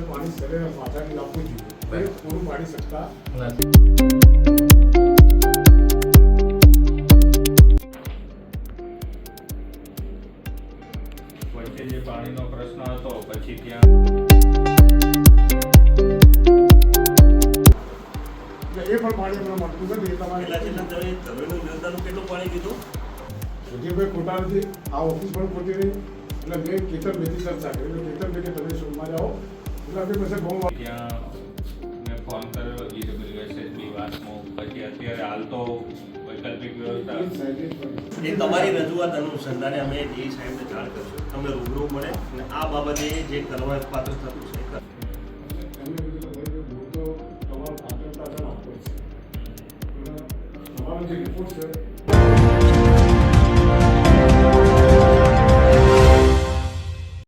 પાણી શરીર પાછાથી આપવું જોઈએ, પૂરું પાડી શકતા નથી. વચ્ચે જે પાણીનો પ્રશ્ન હતો પછી ત્યાં એ પણ પાણી અમને મળતું નથી. એ તમારે જમીનનું નિયંત્રણ કેટલું પાણી કીધું સુધીરભાઈ ખોટા નથી, આ ઓફિસ પણ ખોટી નહીં. એટલે મેં કેતનભાઈથી ચર્ચા કરી, એટલે કેતનભાઈ કે તમે શોધમાં જાઓ. એટલે આપણે પછી બહુ ત્યાં મેં ફોન કર્યો GWSSB વાતમાં, પછી અત્યારે હાલ તો વૈકલ્પિક વ્યવસ્થા એ તમારી રજૂઆત અનુસંધાને અમે ડી સાહેબને જાણ કરશું, તમને રૂબરૂ મળે અને આ બાબતે જે કરવા પાત્ર થતું છે એ તમારો જે રિપોર્ટ છે